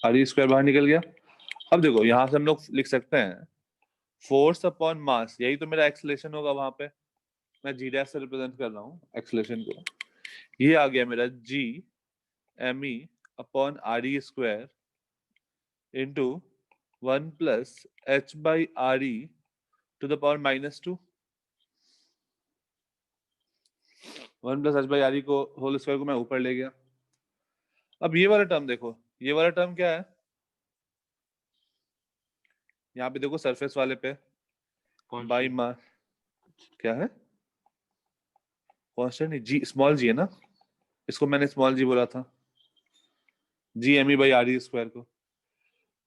Are square बाहर निकल गया। अब देखो यहां से हम लोग लिख सकते हैं फोर्स अपॉन मास, यही तो मेरा एक्सेलरेशन होगा वहां पे, मैं जी डैश से रिप्रेजेंट कर रहा हूँ एक्सेलरेशन को। ये आ गया मेरा G M E upon R E square into 1 plus H by R E to the power -2। 1 plus H by R E को होल स्क्वायर को मैं ऊपर ले गया। अब ये वाला टर्म देखो, ये वाला टर्म क्या है, यहाँ पे देखो सरफेस वाले पे बाई मास क्या है, कांस्टेंट नहीं, जी स्मॉल जी है ना, इसको मैंने स्मॉल जी बोला था, G M E by R E square को।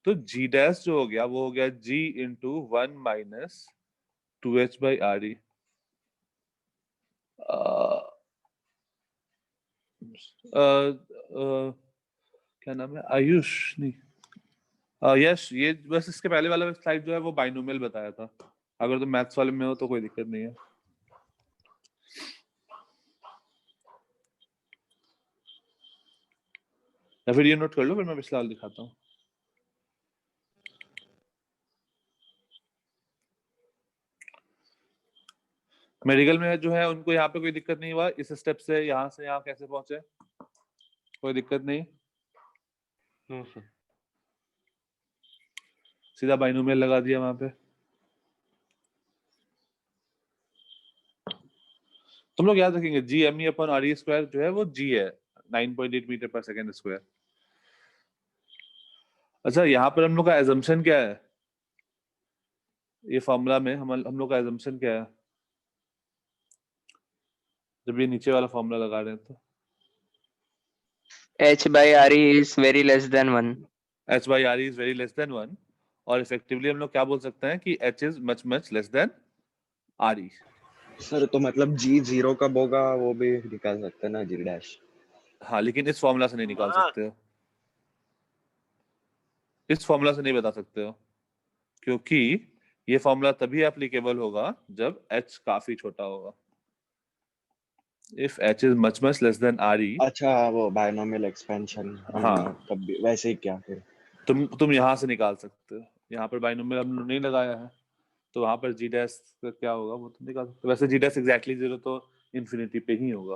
तो जी डैश जो हो गया वो हो गया G into 1 minus 2h by R E. क्या नाम है, आयुष नहीं, यश, ये बस इसके पहले वाला स्लाइड जो है वो बाइनोमियल बताया था, अगर तुम मैथ्स वाले में हो तो कोई दिक्कत नहीं है। या फिर ये नोट कर लो, फिर मैं पिछला वाला दिखाता हूँ। मेडिकल में जो है उनको यहाँ पे कोई दिक्कत नहीं हुआ, इस स्टेप से यहाँ कैसे पहुंचे, कोई दिक्कत नहीं, सीधा बाइनोमियल लगा दिया वहां पे। तुम लोग याद रखेंगे G M E upon R E square जो है वो जी है 9.8 मीटर पर सेकेंड स्क्वायर। अच्छा यहाँ पर हम लोग का एजम्पशन क्या है, ये फॉर्मूला में हम लोग का एजम्पशन क्या है जब ये नीचे वाला फॉर्मूला लगा रहे हैं तो, h by r is very less than 1। h by r is very less than 1, और इफेक्टिवली हम लोग क्या बोल सकते हैं कि h is much much less than r e। Sir तो मतलब जी 0 कब होगा वो भी निकाल सकते हैं ना, जी डैश। हाँ लेकिन इस फॉर्मूला से नहीं निकाल सकते हो, इस फॉर्मूला से नहीं बता सकते हो, क्योंकि ये फॉर्मूला तभी एप्लीकेबल होगा जब h काफी छोटा होगा। If h is much much less than r e, अच्छा वो बायनोमियल एक्सपेंशन, हाँ तब भी वैसे ही क्या फिर तुम यहाँ से निकाल सकते हो, यहाँ पर बाइनोमियल हमने नहीं लगाया है तो वहां पर जी डैश का क्या होगा वो तुम निकाल सकते हो। वैसे जी डैश एग्जैक्टली 0 तो इन्फिनिटी पे ही होगा।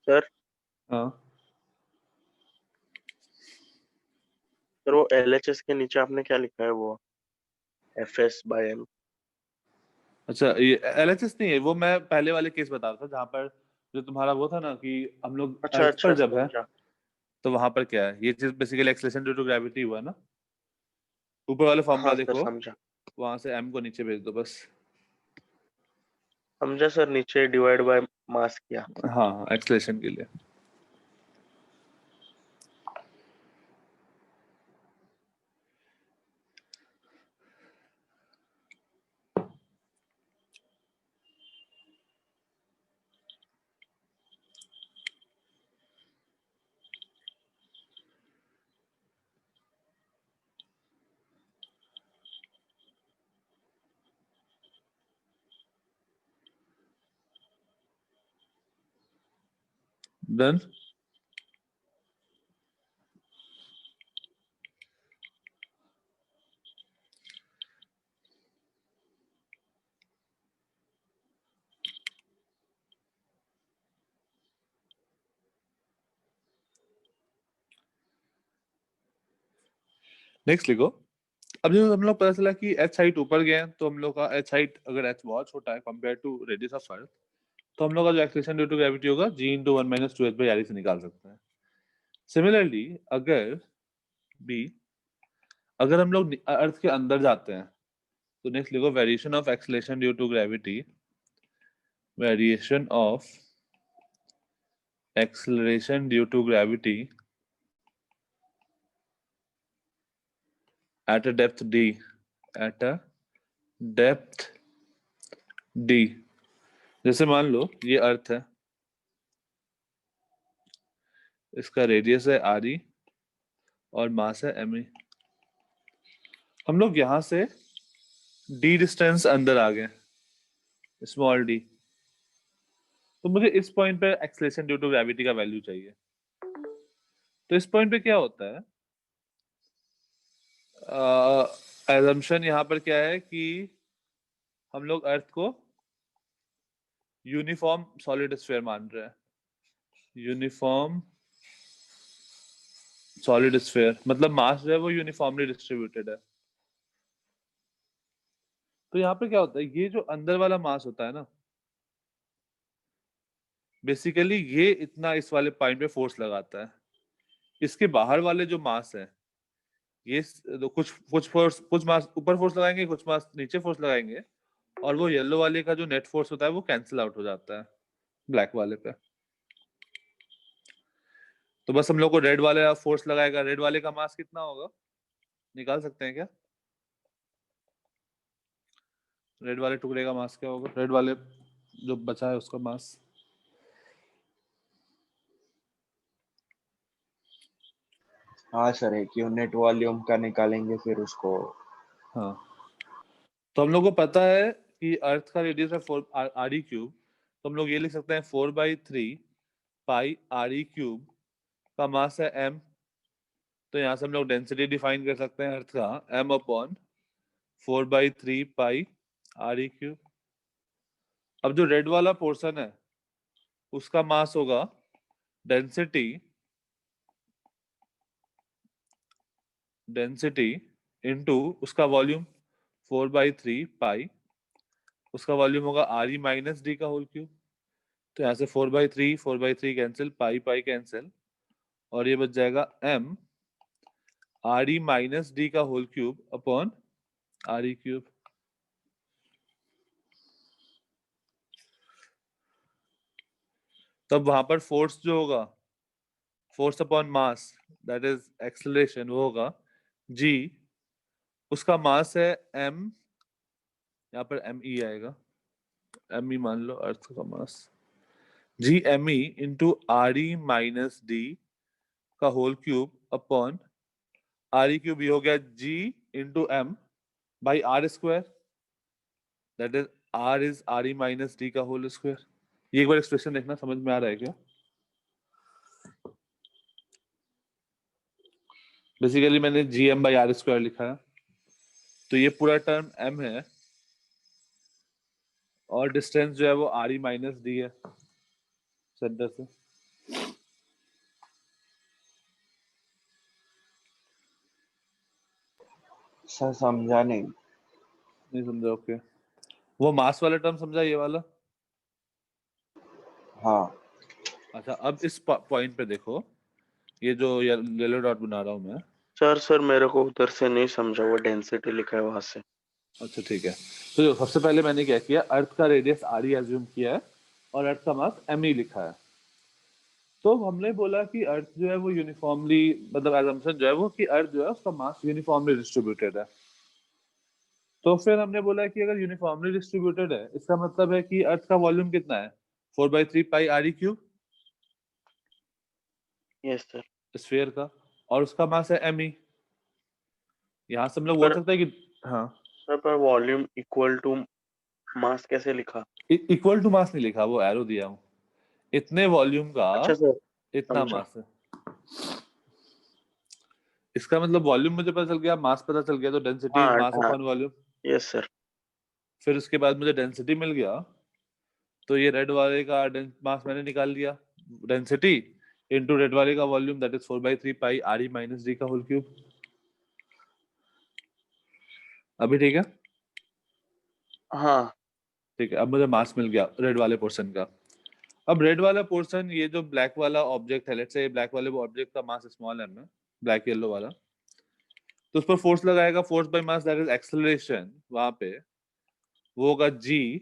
सर हाँ सर वो LHS के नीचे आपने क्या लिखा है, वो FS by M। अच्छा ये एलएचएस नहीं है, वो मैं पहले वाले केस बता रहा था जहाँ पर जो तुम्हारा वो था ना कि हम लोग अच्छा अर्थ पर जब है समझा। तो वहां पर क्या है, ये चीज basically acceleration due to gravity हुआ ना। ऊपर वाले फॉर्मूला हाँ सर देखो, समझा, वहां से m को नीचे भेज दो बस। समझा सर, नीचे डिवाइड बाय मास किया। हाँ एक्सेलरेशन के लिए। डन। नेक्स्ट लिखो, अब जो हम लोग पता चला कि एच हाइट ऊपर गए हैं तो हम लोग का एच हाइट अगर एच बहुत छोटा है compare to radius of earth, तो हम लोग का जो एक्सेलरेशन ड्यू टू ग्रेविटी होगा G into 1 minus 2h by R से निकाल सकते हैं। सिमिलरली अगर हम लोग अर्थ के अंदर जाते हैं तो नेक्स्ट लिखो variation of acceleration due to gravity, variation of acceleration due to gravity at a depth d, at a depth d। जैसे मान लो ये अर्थ है, इसका रेडियस है आर ई और मास है एम ई। हम लोग यहां से डी डिस्टेंस अंदर आ गए, स्मॉल डी, तो मुझे इस पॉइंट पे एक्सेलरेशन ड्यू टू ग्रेविटी का वैल्यू चाहिए। तो इस पॉइंट पे क्या होता है, एजम्पशन यहाँ पर क्या है कि हम लोग अर्थ को यूनिफॉर्म सॉलिड स्फीयर मान रहे हैं। यूनिफॉर्म सॉलिड स्फीयर मतलब मास जो है वो यूनिफॉर्मली डिस्ट्रीब्यूटेड है। तो यहाँ पे क्या होता है, ये जो अंदर वाला मास होता है ना, बेसिकली ये इतना इस वाले पॉइंट पे फोर्स लगाता है। इसके बाहर वाले जो मास है, ये तो कुछ फोर्स, कुछ मास ऊपर फोर्स लगाएंगे, कुछ मास नीचे फोर्स लगाएंगे, और वो येलो वाले का जो नेट फोर्स होता है वो कैंसिल आउट हो जाता है ब्लैक वाले पे। तो बस हम लोग को रेड वाले फोर्स लगाएगा, रेड वाले का मास कितना होगा निकाल सकते हैं क्या? रेड वाले टुकड़े का मास क्या होगा, रेड वाले जो बचा है उसका मास? हाँ सर, एक यूनिट वॉल्यूम का निकालेंगे फिर उसको। हाँ, तो हम लोग को पता है कि अर्थ का रेडियस है 4r³ तो हम लोग ये लिख सकते हैं 4/3 पाई r³ का मास है m। तो यहाँ से हम लोग डेंसिटी डिफाइन कर सकते हैं अर्थ का m/4/3 पाई r³। अब जो रेड वाला पोर्शन है उसका मास होगा डेंसिटी इनटू उसका वॉल्यूम 4/3 पाई, उसका वॉल्यूम होगा re - d का होल क्यूब। तो यहाँ से 4/3 कैंसिल, पाई कैंसिल, और ये बच जाएगा m re - d का होल क्यूब अपॉन re³। तब वहां पर फोर्स जो होगा, force upon mass that is acceleration, वो होगा g, उसका मास है m, यहाँ पर me आएगा, me मान लो अर्थ का मास, gme इंटू re - d का होल क्यूब अपॉन re³ ये हो गया g into m by r², that is r is re - d का होल स्क्वायर। ये एक बार एक्सप्रेशन देखना, समझ में आ रहा है क्या? बेसिकली मैंने gm/r² लिखा है, तो ये पूरा टर्म m है और डिस्टेंस जो है वो re - d है सेंटर से। सर समझा नहीं। नहीं समझा? ओके, वो मास वाला टर्म समझा, ये वाला? हाँ अच्छा, अब इस पॉइंट पे देखो, ये जो येलो डॉट बना रहा हूँ मैं। सर मेरे को उधर से नहीं समझा, वो डेंसिटी लिखा है वहां से। अच्छा ठीक है, तो सबसे पहले मैंने क्या किया, अर्थ का रेडियस re एज्यूम किया है और अर्थ का मास me लिखा है। तो हमने बोला कि अर्थ जो है वो यूनिफॉर्मली, मतलब एजम्पशन जो है वो कि अर्थ जो है उसका मास यूनिफॉर्मली डिस्ट्रीब्यूटेड है। तो फिर हमने बोला कि अगर यूनिफॉर्मली डिस्ट्रीब्यूटेड है, इसका मतलब है कि अर्थ का वॉल्यूम कितना है, 4/3 पाई re³ यस सर। स्फीयर का, और उसका मास है me। यहाँ से हम लोग बोल पर सकते हैं कि हाँ, पर वॉल्यूम इक्वल टू मास कैसे लिखा? इक्वल टू मास नहीं लिखा, वो एरो दिया हूँ, इतने वॉल्यूम का अच्छा सर, इतना समझा। मास है। इसका मतलब वॉल्यूम मुझे पता चल गया, मास पता चल गया, तो डेंसिटी इज हाँ मास हाँ, अपॉन वॉल्यूम। Yes sir. फिर उसके बाद मुझे डेंसिटी मिल गया, तो ये रेड वाले का मास मैंने निकाल लिया, डेंसिटी इनटू रेड वाले का volume that is 4/3 pi re - d का होल क्यूब। अभी ठीक है? हाँ ठीक है, अब मुझे मास मिल गया रेड वाले पोर्शन का। अब रेड वाला पोर्शन, ये जो ब्लैक वाला ऑब्जेक्ट है, लेट्स से ब्लैक वाले ऑब्जेक्ट का मास स्मॉल m है, ब्लैक येलो वाला, तो उस पर फोर्स लगाएगा, force by mass that is acceleration, वहां पे वो होगा g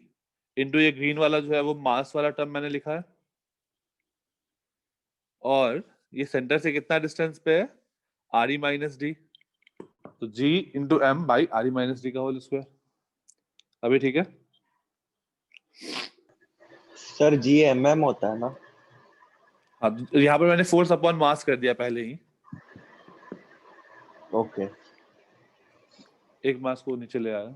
इंटू ये ग्रीन वाला जो है वो मास वाला टर्म मैंने लिखा है, और ये सेंटर से कितना डिस्टेंस पे है, re - d, तो g into m by re - d का होल स्क्वायर। अभी ठीक है? सर, GMM होता है ना? हाँ, तो यहाँ पर मैंने फोर्स अपॉन मास कर दिया पहले ही, ओके। एक मास को नीचे ले आया।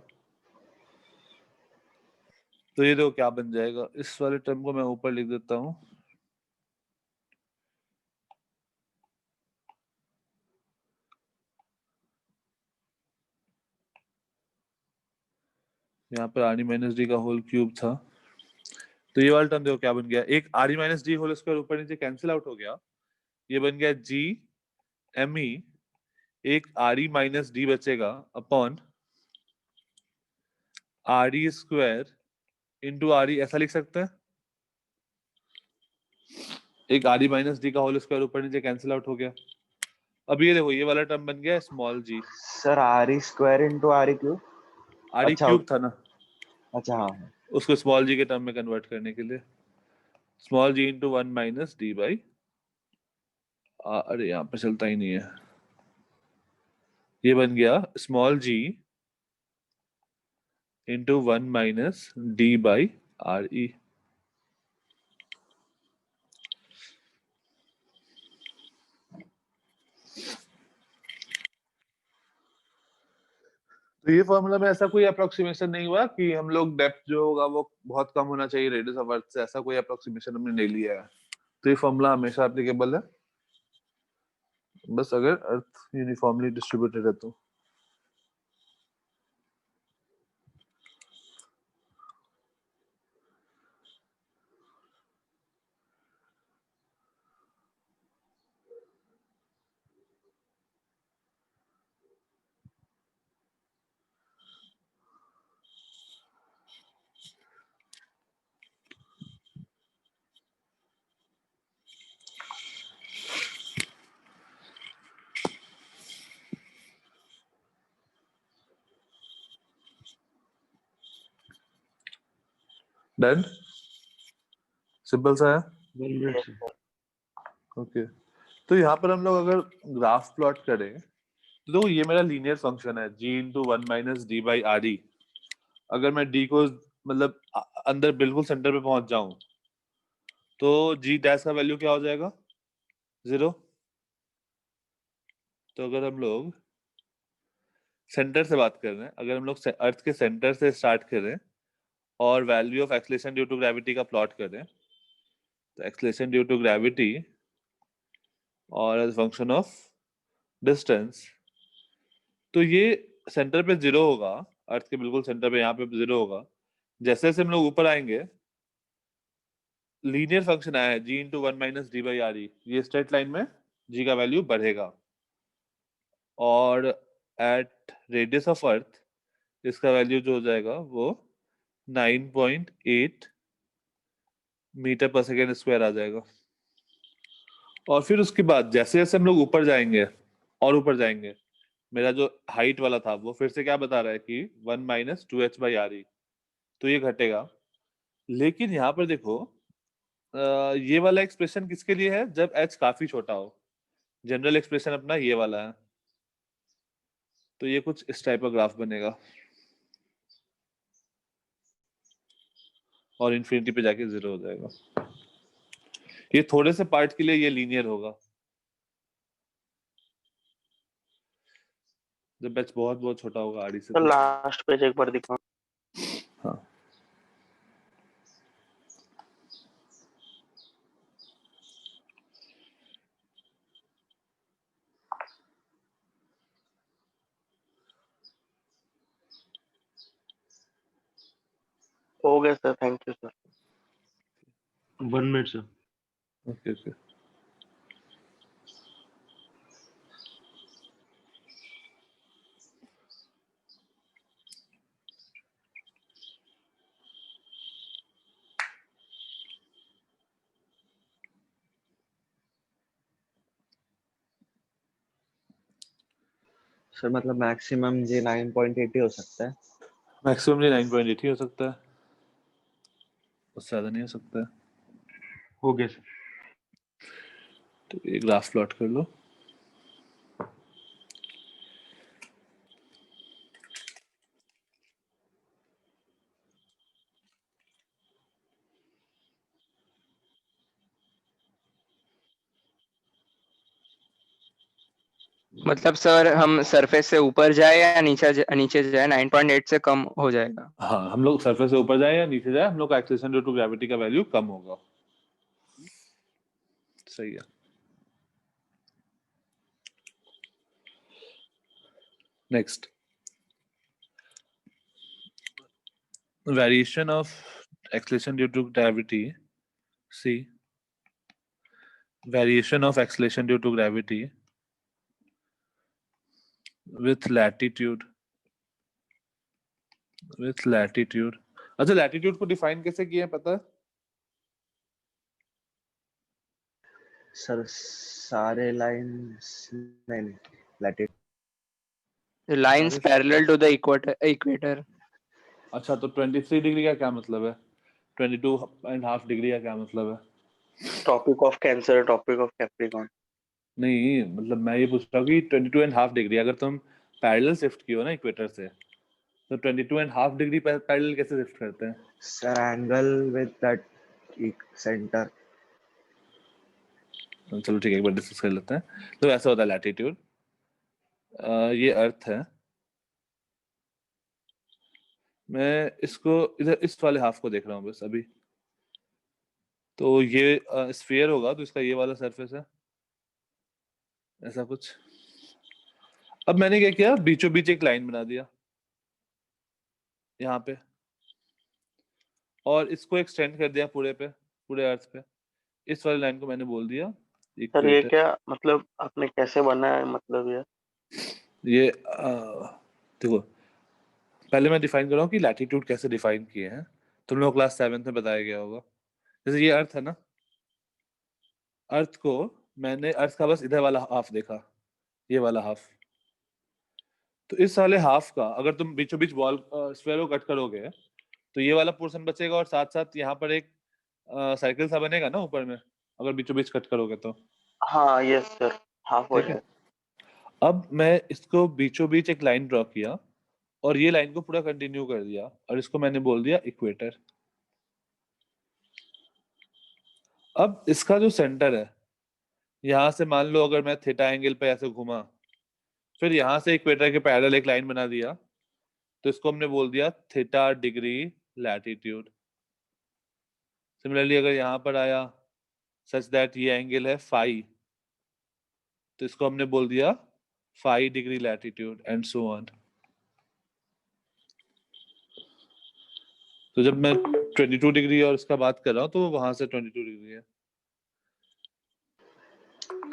तो ये देखो क्या बन जाएगा, इस वाले टर्म को मैं ऊपर लिख देता हूँ, यहाँ पर आर माइनस डी का होल क्यूब था। तो ये वाला टर्म देखो क्या बन गया, एक R E minus D whole square ऊपर नीचे कैंसिल आउट हो गया, ये बन गया जी एम ई, एक आर ई माइनस डी बचेगा upon R E square into R ई, ऐसा लिख सकते हैं। एक आर ई माइनस डी का होल स्क्वायर ऊपर नीचे कैंसिल आउट हो गया। अब ये देखो ये वाला टर्म बन गया small G, sir R E square into R E cube. R E अच्छा क्यूब था ना, अच्छा हाँ हाँ। उसको स्मॉल जी के टर्म में कन्वर्ट करने के लिए, small G into one minus D by, अरे यहाँ पे चलता ही नहीं है, ये बन गया small G into one minus D by R E. तो ये फॉर्मूला में ऐसा कोई अप्रोक्सीमेशन नहीं हुआ कि हम लोग डेप्थ जो होगा वो बहुत कम होना चाहिए रेडियस ऑफ अर्थ से, ऐसा कोई अप्रोक्सीमेशन हमने नहीं लिया है। तो ये फॉर्मूला हमेशा एप्लीकेबल है, बस अगर अर्थ यूनिफॉर्मली डिस्ट्रीब्यूटेड है तो। डन, सिंपल सा है। 1 मिनट yes, सर। ओके, तो यहाँ पर हम लोग अगर ग्राफ प्लॉट करें तो देखो ये मेरा लीनियर फंक्शन है G into one minus D by R E. अगर मैं डी को मतलब अंदर बिल्कुल सेंटर पे पहुंच जाऊं तो जी डैश का वैल्यू क्या हो जाएगा, 0। तो अगर हम लोग सेंटर से बात कर रहे हैं, अगर हम लोग अर्थ के सेंटर से स्टार्ट करें और value of acceleration due to gravity का प्लॉट करें, तो एक्सलेशन ड्यू टू ग्रेविटी और एज फंक्शन ऑफ डिस्टेंस, तो ये सेंटर पे 0 होगा, अर्थ के बिल्कुल सेंटर पे यहाँ पे 0 होगा। जैसे जैसे हम लोग ऊपर आएंगे, लीनियर फंक्शन आया है G into one minus D by R E, ये स्ट्रेट लाइन में जी का वैल्यू बढ़ेगा, और एट रेडियस ऑफ अर्थ इसका वैल्यू जो हो जाएगा वो 9.8 मीटर पर सेकेंड स्क्वायर आ जाएगा। और फिर उसके बाद जैसे जैसे हम लोग ऊपर जाएंगे और ऊपर जाएंगे, मेरा जो हाइट वाला था वो फिर से क्या बता रहा है कि 1 - 2h/re, तो ये घटेगा। लेकिन यहाँ पर देखो ये वाला एक्सप्रेशन किसके लिए है, जब h काफी छोटा हो। जनरल एक्सप्रेशन अपना ये वाला है, तो ये कुछ इस टाइप का ग्राफ बनेगा और इन्फिनिटी पे जाके 0 हो जाएगा। ये थोड़े से पार्ट के लिए ये लीनियर होगा, जब h बहुत बहुत छोटा होगा आड़ी से तो तो। लास्ट पेज एक बार दिखाओ। हाँ, हो गया sir, thank you sir. 1 minute sir. Okay okay. Sir मतलब मैक्सिमम जी 9.80 हो सकता है। मैक्सिमम ये 9.8 ही हो सकता है, उससे ज्यादा नहीं हो सकता है। हो गया सर। तो ये ग्राफ प्लॉट कर लो। मतलब सर हम सरफेस से ऊपर जाए या नीचे जाए 9.8 से कम हो जाएगा। हाँ, हम लोग सरफेस से ऊपर जाए या नीचे जाए, हम लोग का एक्सेलरेशन ड्यू टू ग्रेविटी का वैल्यू कम होगा। सही है। Next, variation of acceleration due to gravity. See, variation of acceleration due to gravity with latitude. With latitude. अच्छा, latitude को define कैसे किया है पता है? सर सारे लाइंस नहीं लैटिट्यूड लाइंस सारे पैरेलल टू द इक्वेटर। अच्छा, तो 23 डिग्री का क्या मतलब है? 22.5 डिग्री का क्या मतलब है? Topic of cancer, topic of Capricorn. नहीं, मतलब मैं ये पूछ रहा हूँ कि 22.5 डिग्री अगर तुम पैरेलल शिफ्ट किए हो ना इक्वेटर से, तो 22.5 डिग्री पैरेलल कैसे शिफ्ट करते हैं? Sir angle with that centre. चलो ठीक है, एक बार डिस्कस कर लेते हैं। तो ऐसा होता है लैटिट्यूड, ये अर्थ है। मैं इसको इधर इस वाले हाफ को देख रहा हूँ बस अभी। तो ये स्फीयर होगा, तो इसका ये वाला सरफेस है, ऐसा कुछ। अब मैंने क्या किया, बीचों बीच एक लाइन बना दिया यहाँ पे, और इसको एक्सटेंड कर दिया पूरे अर्थ पे। इस वाली लाइन को मैंने बोल दिया सर ये इक्वेटर। क्या मतलब आपने कैसे बनाया है, मतलब ये देखो, पहले मैं डिफाइन कर रहा हूँ कि लैटिट्यूड कैसे डिफाइन किए हैं। तुम लोग क्लास 7 में बताया गया होगा। जैसे ये अर्थ है ना, अर्थ को मैंने अर्थ का बस इधर वाला हाफ देखा, ये वाला हाफ। तो इस वाले हाफ का अगर तुम बीचों बीच बॉल स्फीयर को कट करोगे, तो ये वाला पोर्शन बचेगा, और साथ साथ यहाँ पर एक सर्कल सा बनेगा ना ऊपर में, अगर बीचों बीच कट करोगे तो। हाँ यस सर, हाफ हो ठीक है, जाएगा। अब मैं इसको बीचों बीच एक लाइन ड्रॉ किया, और ये लाइन को पूरा कंटिन्यू कर दिया, और इसको मैंने बोल दिया इक्वेटर। अब इसका जो सेंटर है, यहाँ से मान लो अगर मैं थीटा एंगल पे ऐसे घुमा, फिर यहाँ से इक्वेटर के पैरेलल एक लाइन बना दिया, तो इसको हमने बोल दिया थीटा डिग्री लैटिट्यूड। सिमिलरली अगर यहाँ पर आया सच दैट ये एंगल है फाई, तो इसको हमने बोल दिया phi degree latitude, and so on. तो जब मैं 22 डिग्री और इसका बात कर रहा हूँ, तो वो वहां से 22 डिग्री है।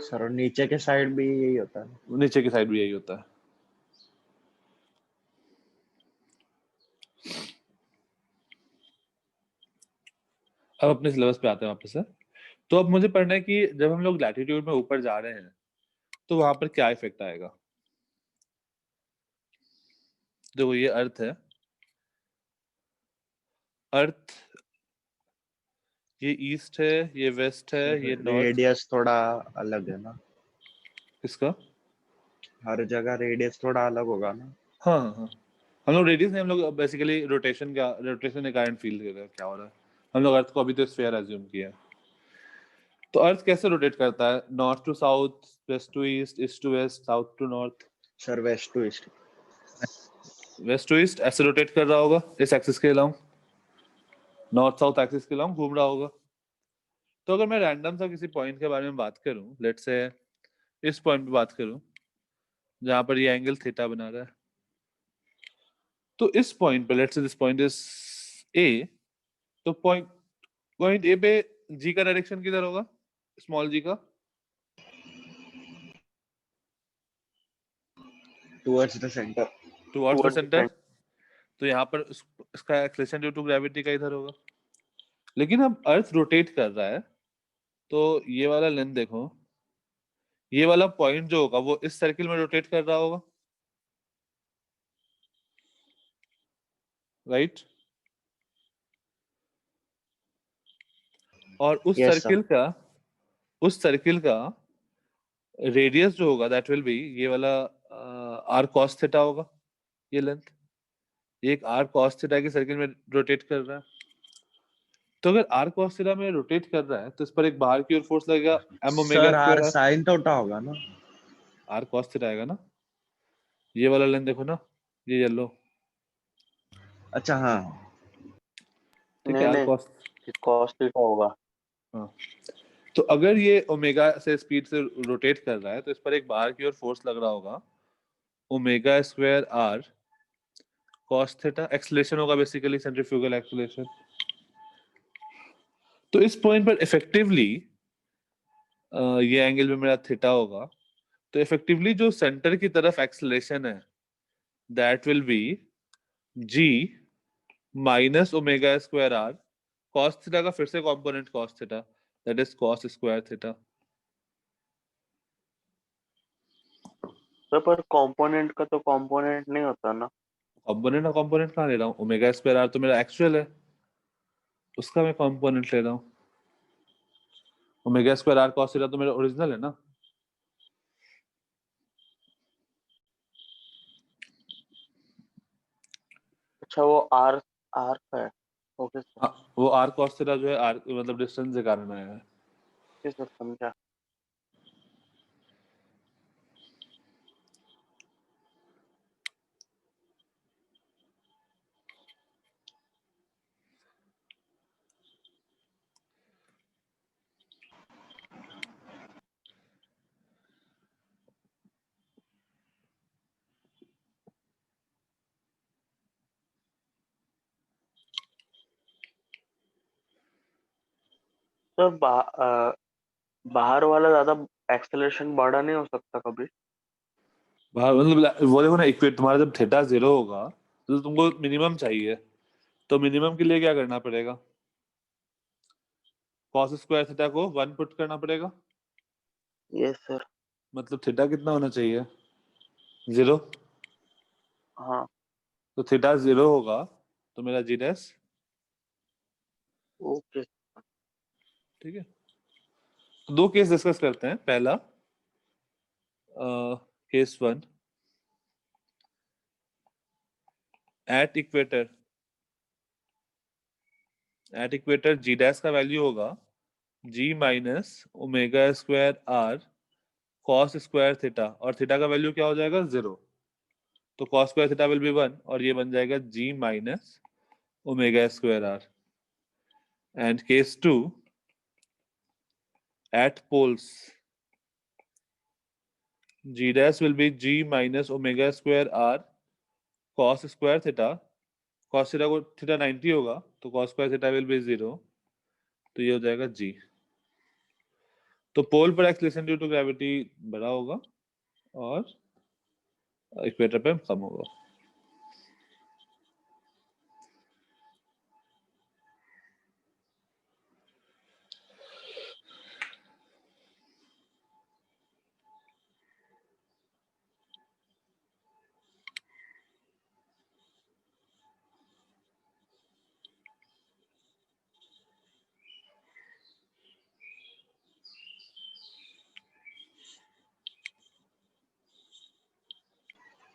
सर और नीचे के साइड भी यही होता है। नीचे की साइड भी यही होता है। अब अपने सिलेबस पे आते हैं वापस से। तो अब मुझे पढ़ना है कि जब हम लोग लैटिट्यूड में ऊपर जा रहे हैं, तो वहां पर क्या इफेक्ट आएगा। देखो, ये अर्थ है, अर्थ ये ईस्ट है, ये वेस्ट है, ये नॉर्थ। रेडियस थोड़ा अलग है ना, किसका? हर जगह रेडियस थोड़ा अलग होगा ना। हाँ हाँ हाँ, हम लोग रेडियस नहीं, हम लोग बेसिकली रोटेशन के कारण फील कर रहे हैं क्या हो रहा है। हम लोग अर्थ को अभी तो स्फीयर अज्यूम किया है। तो अर्थ कैसे रोटेट करता है? North to south, west to east to west, south to north. Sir west to east. West to east ऐसे रोटेट कर रहा होगा, इस एक्सिस के अलाउंग, नॉर्थ साउथ एक्सिस के अलाउंग घूम रहा होगा। तो अगर मैं रैंडम सा किसी पॉइंट के बारे में बात करूं, लेट्स से इस पॉइंट पे बात करूं जहां पर ये एंगल थीटा बना रहा है, तो इस पॉइंट पे let's say this point is a, तो पॉइंट ए पे जी का डायरेक्शन किधर होगा, स्मॉल जी का? Towards the centre. Towards the towards centre. तो यहाँ पर इसका एक्सेलरेशन ड्यू टू ग्रेविटी का इधर होगा। लेकिन अब अर्थ रोटेट कर रहा है, तो ये वाला लेंथ देखो, ये वाला पॉइंट जो होगा वो इस सर्किल में रोटेट कर रहा होगा, राइट? और यस सर। उस सर्किल का रेडियस जो होगा दैट विल बी ये वाला आर कॉस थीटा होगा, ये लेंथ। ये एक आर कॉस थीटा की सर्किल में रोटेट कर रहा है। तो अगर आर कॉस थीटा में रोटेट कर रहा है, तो इस पर एक बाहर की ओर फोर्स लगेगा, M omega sir R square. Sine theta होगा ना। आर कॉस थीटा आएगा ना, ये वाला लाइन देखो ना, ये येलो, अच्छा हाँ ठीक है, नहीं आर नहीं, कॉस। कॉस थीटा होगा। हाँ, तो अगर ये ओमेगा से स्पीड से रोटेट कर रहा है तो इस पर एक बाहर की ओर फोर्स लग रहा होगा, omega square R cos theta, acceleration होगा बेसिकली सेंट्रीफ्यूगल एक्सेलरेशन। तो इस पॉइंट पर इफेक्टिवली ये एंगल भी मेरा थीटा होगा, तो इफेक्टिवली जो सेंटर की तरफ एक्सेलरेशन है that will be G minus omega square R cos theta का फिर से component cos theta, that is cos square theta. तो पर कंपोनेंट का तो कंपोनेंट नहीं होता ना। कंपोनेंट का कंपोनेंट कहाँ ले रहा हूँ, ओमेगा स्क्वायर आर तो मेरा एक्चुअल है, उसका मैं कंपोनेंट ले रहा हूँ। Omega square R cos theta तो मेरा ओरिजिनल है ना। अच्छा वो आर आर का है। ओके सर, हाँ, वो आर कॉस थीटा जो है आर मतलब डिस्टेंस के कारण आया है। ओके सर, समझा। तो बाहर वाला ज्यादा एक्सेलरेशन बड़ा नहीं हो सकता कभी? बाहर मतलब वो देखो ना, इक्वेट तुम्हारा जब थीटा 0 होगा तो तुमको मिनिमम चाहिए, तो मिनिमम के लिए क्या करना पड़ेगा, कॉस स्क्वायर थीटा को 1 पुट करना पड़ेगा, यस सर। मतलब थीटा कितना होना चाहिए, 0। हाँ। तो थीटा 0 होगा तो मेरा जी डैश, ओके। ठीक है। तो दो केस डिस्कस करते हैं। पहला case 1, at equator G dash का वैल्यू होगा G minus omega square R cos square theta, और थीटा का वैल्यू क्या हो जाएगा, 0। तो cos square theta will be 1 और ये बन जाएगा G minus omega square R. And case 2, at poles G dash will be G minus omega square R cos square theta, cos theta को थीटा 90 होगा तो cos square theta will B 0, तो ये हो जाएगा जी। तो पोल पर एक्सेलरेशन ड्यू टू ग्रेविटी बड़ा होगा और इक्वेटर पे कम होगा।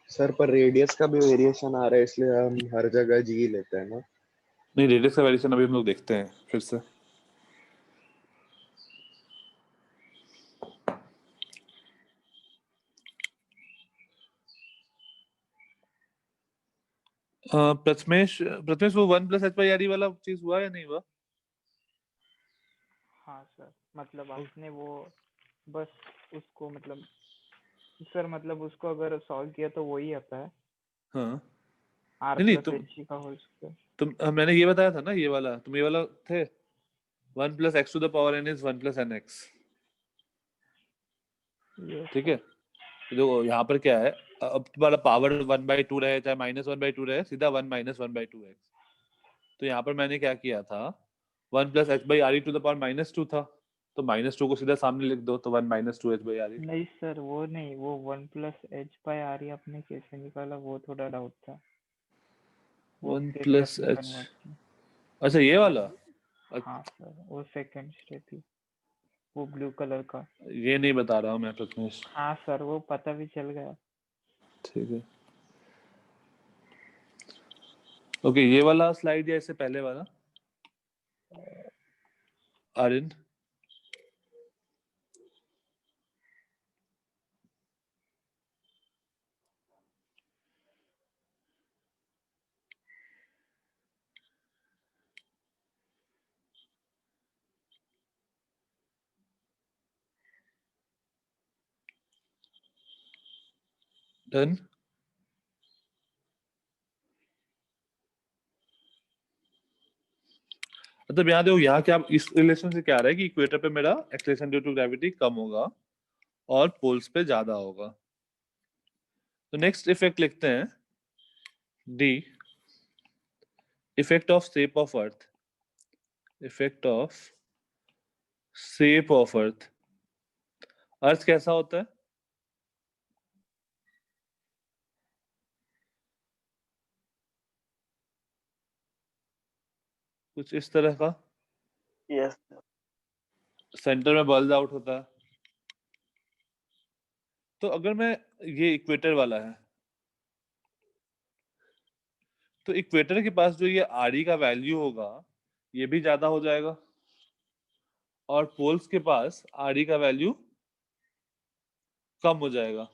सर, पर रेडियस का भी वेरिएशन आ रहा है इसलिए हम हर जगह जी लेते हैं ना। नहीं, रेडियस का वेरिएशन अभी हम लोग देखते हैं फिर से। प्रथमेश प्रथमेश वो 1 + h/r वाला चीज हुआ या नहीं हुआ? हाँ सर, मतलब आपने वो बस उसको मतलब सर मतलब उसको अगर सॉल्व किया तो वही आता है, हाँ, आर नहीं नहीं, प्लस एच का होल स्क्वायर। मैंने ये बताया था ना, ये वाला तुम ये वाला थे, 1 + x⁴n इज 1 + nx, ये ठीक सर। है। तो देखो यहाँ पर क्या है, अब तुम्हारा पावर 1/2 रहे चाहे -1/2 रहे, सीधा 1 - 1/2x। तो यहाँ पर मैंने क्या किया था, 1 + h/r⁻² था, तो -2 को सीधा सामने लिख दो, तो 1 - 2h/r। नहीं सर, वो नहीं, वो 1 + h/r ही आपने कैसे निकाला, वो थोड़ा डाउट था, वो 1 कैसे + आपने h, कन्वर्ट किया। अच्छा ये वाला, हाँ सर, वो सेकंड स्टेप ही, वो ब्लू कलर का। ये नहीं बता रहा हूँ मैं प्रथमेश, हाँ सर, वो पता भी चल गया। ठीक है। ओके, ये वाला स्लाइड या इससे पहले वाला, आर्यन? डन। मतलब यहाँ देखो, यहाँ क्या इस रिलेशन से क्या आ रहा है कि इक्वेटर पे मेरा एक्सेलरेशन ड्यू टू ग्रेविटी कम होगा और पोल्स पे ज्यादा होगा। तो नेक्स्ट इफेक्ट लिखते हैं D, effect of shape of earth. Effect of shape of earth. Earth कैसा होता है? कुछ इस तरह का, यस सेंटर में बल्ज आउट होता है। तो अगर मैं, ये इक्वेटर वाला है, तो इक्वेटर के पास जो ये आर का वैल्यू होगा ये भी ज्यादा हो जाएगा, और पोल्स के पास आर का वैल्यू कम हो जाएगा।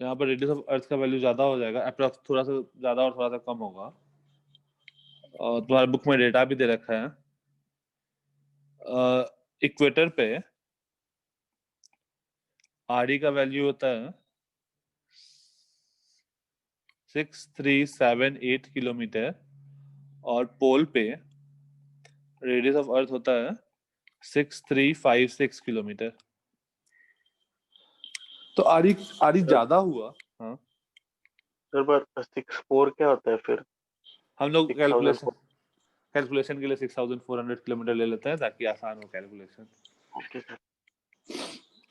यहाँ पर रेडियस ऑफ अर्थ का वैल्यू ज्यादा हो जाएगा, अप्रॉक्स थोड़ा सा ज्यादा और थोड़ा सा कम होगा। और तुम्हारे बुक में डेटा भी दे रखा है। इक्वेटर पे आर का वैल्यू होता है 6378 किलोमीटर, और पोल पे रेडियस ऑफ अर्थ होता है 6356 किलोमीटर। तो आरी ज्यादा हुआ। हाँ, सर पर 64 क्या होता है फिर? हम लोग 6004 कैलकुलेशन के लिए 6400 किलोमीटर ले लेते हैं ताकि आसान हो कैलकुलेशन। Okay sir.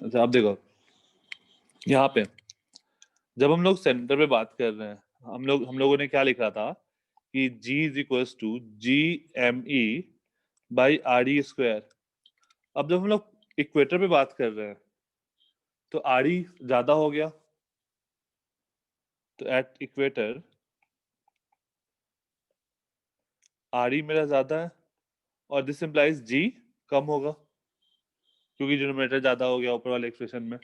अच्छा, अब देखो यहाँ पे जब हम लोग सेंटर पे बात कर रहे हैं, हम लोगों ने क्या लिखा था कि G is equal to GME by RE square. अब जब हम लोग इक्वेटर पे बात कर रहे हैं तो RE ज्यादा हो गया, तो एट इक्वेटर RE मेरा ज्यादा है, और दिस इंप्लाइज G कम होगा क्योंकि डिनोमिनेटर ज्यादा हो गया ऊपर वाले एक्सप्रेशन में।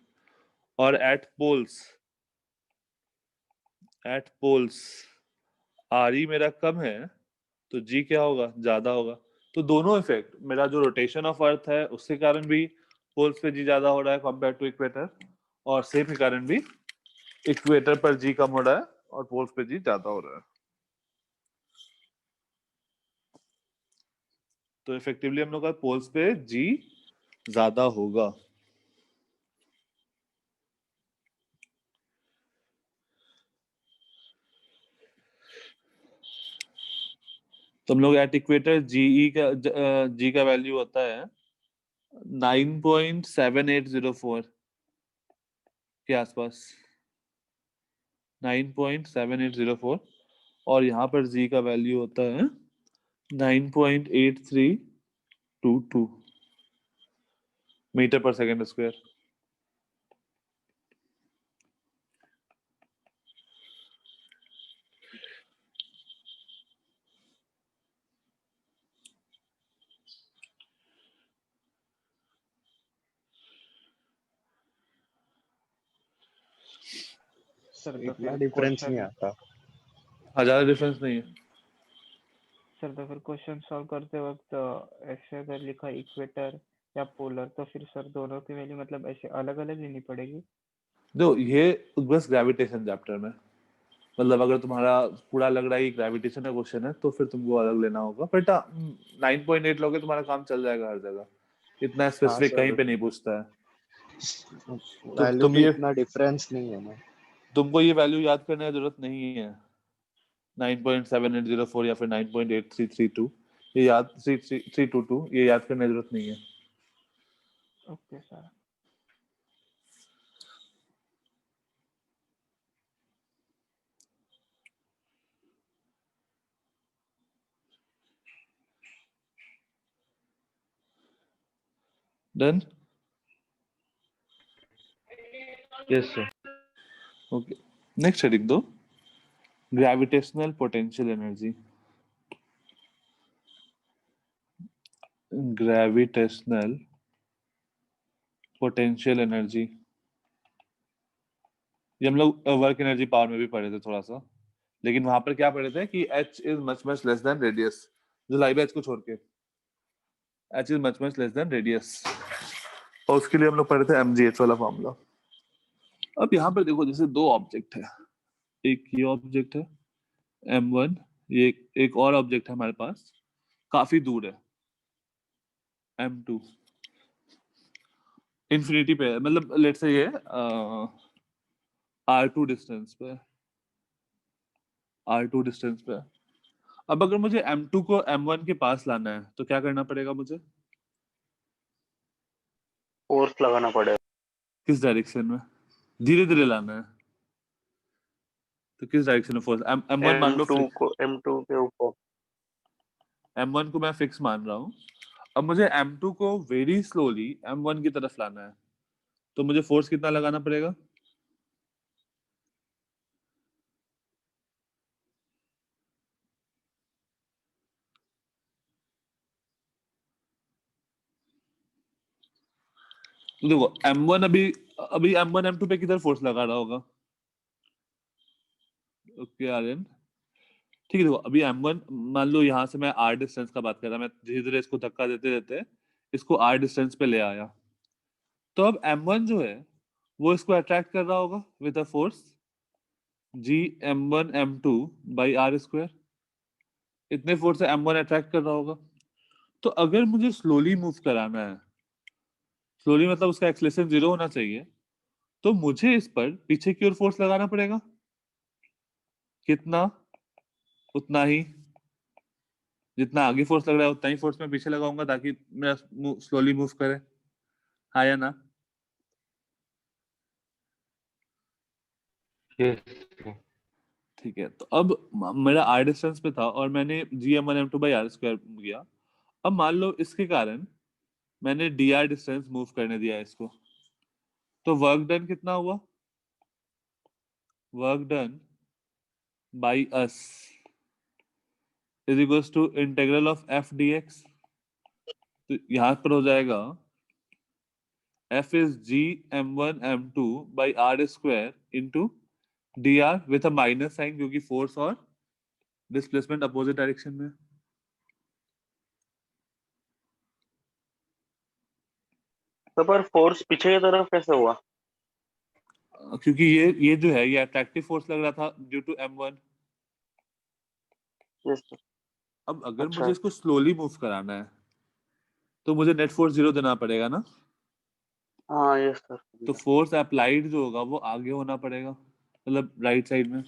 और एट पोल्स RE मेरा कम है तो G क्या होगा? ज्यादा होगा। तो दोनों इफेक्ट, मेरा जो रोटेशन ऑफ अर्थ है उसके कारण भी पोल्स पे G ज्यादा हो रहा है कंपेयर टू इक्वेटर, और सेम के कारण भी इक्वेटर पर G कम हो रहा है और पोल्स पे G ज्यादा हो रहा है। तो इफेक्टिवली हम लोग का पोल्स पे G ज्यादा होगा। तो हम लोग एट इक्वेटर G का वैल्यू होता है 9.7804 के आसपास, 9.7804, और यहाँ पर G का वैल्यू होता है 9.8322 मीटर पर सेकेंड स्क्वायर। सर तो इतना फिर डिफरेंस नहीं क्वेश्चन, आता। ज्यादा डिफरेंस नहीं है। सर तो फिर क्वेश्चन सॉल्व करते वक्त ऐसे अगर लिखा इक्वेटर या पोलर, तो फिर सर दोनों की वैल्यू मतलब ऐसे अलग अलग लेनी पड़ेगी? जो ये बस ग्रेविटेशन चैप्टर में, मतलब अगर तुम्हारा पूरा लग रहा है कि ग्रेविटेशन का क्वेश्चन है तो फिर तुमको अलग लेना होगा, बट 9.8 लोगे तुम्हारा काम चल जाएगा हर जगह, इतना हाँ स्पेसिफिक कहीं सर, पे नहीं पूछता है। वैल्यू तुम में ये इतना डिफरेंस नहीं है ना। तुमको ये वैल्यू याद करने की जरूरत नहीं है, 9.7804 या फिर 9.8332, ये याद 322, ये याद करने की जरूरत नहीं है। Okay sir. Done? Yes sir. Okay, next heading दो, gravitational potential energy. Gravitational potential energy, ये हम लोग वर्क एनर्जी पावर में भी पढ़े थे थोड़ा सा, लेकिन वहां पर क्या पढ़े थे कि H is much less than radius, जो लाइव H को छोड़ के, H is much less than radius, और उसके लिए हम लोग पढ़े थे mgh वाला फॉर्मूला। अब यहाँ पर देखो जैसे दो ऑब्जेक्ट है, एक ये ऑब्जेक्ट है m1, ये एक और ऑब्जेक्ट है हमारे पास काफी दूर है m2, इन्फिनिटी पे है, मतलब लेट्स से ये r2 डिस्टेंस पे है, r2 डिस्टेंस पे है। अब अगर मुझे m2 को m1 के पास लाना है तो क्या करना पड़ेगा मुझे? फोर्स लगाना पड़ेगा। किस डायरेक्शन में? धीरे धीरे लाना है तो किस डायरेक्शन में फोर्स? m1 मान लो M2 के ऊपर। m1 को मैं फिक्स मान रहा हूँ, अब मुझे m2 को वेरी स्लोली m1 की तरफ लाना है तो मुझे फोर्स कितना लगाना पड़ेगा? तो देखो m1 अभी m1 m2 पे किधर फोर्स लगा रहा होगा? ओके आर्यन, ठीक है। देखो अभी m1 मान लो, यहाँ से मैं r डिस्टेंस का बात कर रहा, मैं धीरे धीरे इसको धक्का देते देते इसको r डिस्टेंस पे ले आया, तो अब m1 जो है वो इसको अट्रैक्ट कर रहा होगा with a force g m1 m2 by r square, इतने फोर्स से m1 अट्रैक्ट कर रहा होगा। तो अगर मुझे स्लोली मूव कराना है, स्लोली मतलब उसका एक्सेलरेशन 0 होना चाहिए, तो मुझे इस पर पीछे की ओर फोर्स लगाना पड़ेगा। कितना? उतना ही जितना आगे फोर्स लग रहा है उतना ही फोर्स मैं पीछे लगाऊंगा ताकि मेरा स्लोली मूव करे, हाँ या ना? ठीक है, तो अब मेरा r डिस्टेंस पे था और मैंने gm1m2 बाई r स्क्वायर किया। अब मान लो इसके कारण मैंने dr डिस्टेंस मूव करने दिया इसको, तो वर्क डन कितना हुआ? Work done by us is equals to integral of f dx। तो यहाँ पर हो जाएगा f is g m1 m2 by r square into dr with a minus sign क्योंकि फोर्स और डिस्प्लेसमेंट अपोजिट डायरेक्शन में। तो पर फोर्स पीछे की तरफ कैसे हुआ? क्योंकि ये जो है ये अट्रैक्टिव फोर्स लग रहा था due to m1। Yes sir. अब अगर अच्छा। मुझे इसको स्लोली मूव कराना है तो मुझे नेट फोर्स 0 देना पड़ेगा ना, हाँ यस सर। तो फोर्स अप्लाइड जो होगा वो आगे होना पड़ेगा, मतलब राइट साइड में।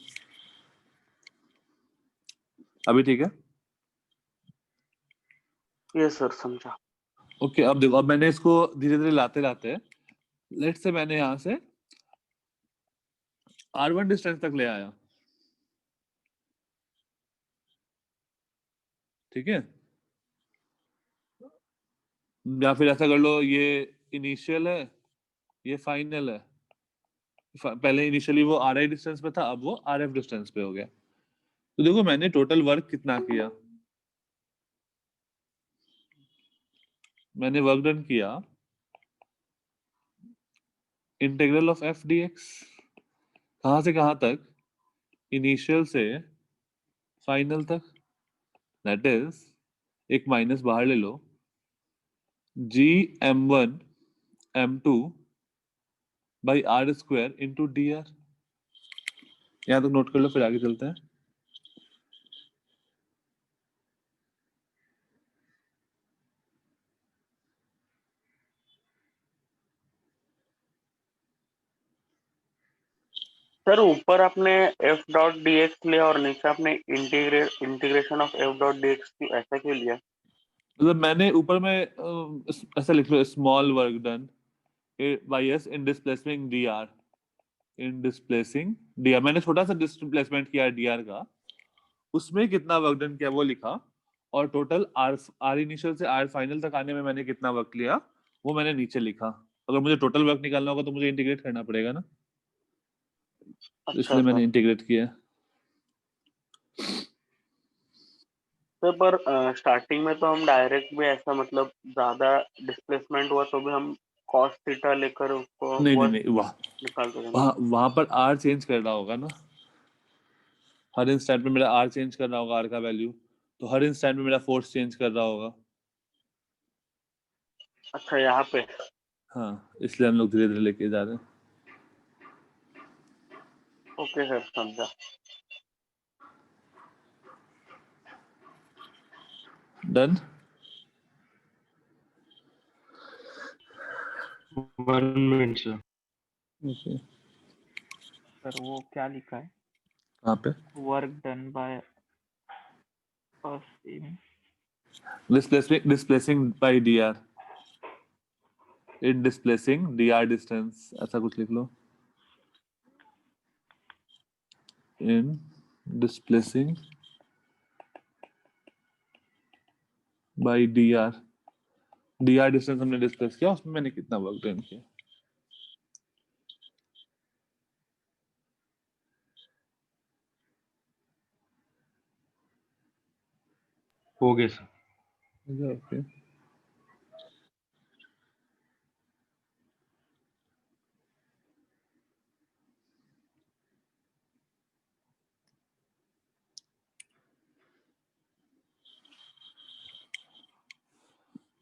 अभी ठीक है? यस सर, समझा। ओके, अब देखो, अब मैंने इसको धीरे धीरे लाते लाते लेट से मैंने यहाँ से r1 डिस्टेंस तक ले आया, ठीक है? या फिर ऐसा कर लो, ये इनिशियल है ये फाइनल है। पहले इनिशियली वो आर आई डिस्टेंस पे था, अब वो आर एफ डिस्टेंस पे हो गया। तो देखो मैंने टोटल वर्क कितना किया, मैंने वर्क डन किया integral of F D x, कहाँ से कहाँ तक? इनिशियल से फाइनल तक, दैट इज एक माइनस बाहर ले लो, G m1 m2 by R square into D R. यहाँ तक नोट कर लो, फिर आगे चलते हैं। सर ऊपर आपने एफ डॉट डी एक्स लिया और नीचे आपने integration of F dot D X ऐसा क्यों लिया? मतलब मैंने ऊपर में ऐसा लिख लो, small work done by S in displacement D R, in displacing D R, मैंने छोटा सा डिस्प्लेसमेंट किया डी आर का, उसमें कितना वर्क डन किया वो लिखा, और टोटल आर आर इनिशियल से आर फाइनल तक आने में मैंने कितना वर्क लिया वो मैंने नीचे लिखा। अगर मुझे टोटल वर्क निकालना होगा तो मुझे इंटीग्रेट करना पड़ेगा ना, अच्छा इसलिए सर। मैंने इंटीग्रेट किया। सर पर स्टार्टिंग में तो हम डायरेक्ट भी ऐसा मतलब ज्यादा डिस्प्लेसमेंट हुआ तो भी हम कॉस थीटा लेकर उसको नहीं नहीं वर्क नहीं, निकालते थे ना। वहां पर आर चेंज करना होगा ना, हर इंस्टेंट में मेरा आर चेंज करना होगा, आर का वैल्यू, तो हर इंस्टेंट में मेरा फोर्स चेंज कर रहा होगा। अच्छा यहाँ पे। हाँ, इसलिए हम लोग धीरे धीरे लेके जा रहे हैं। ओके सर, समझा। Done. 1 minute sir. Okay, sir वो क्या लिखा है? कहाँ पे? Work done by us in displacing by dr, in displacing dr distance, ऐसा कुछ लिख लो। In displacing by dr distance हमने डिस्प्लेस किया, उसमें मैंने कितना वर्क डन किया। हो गया सर। ओके,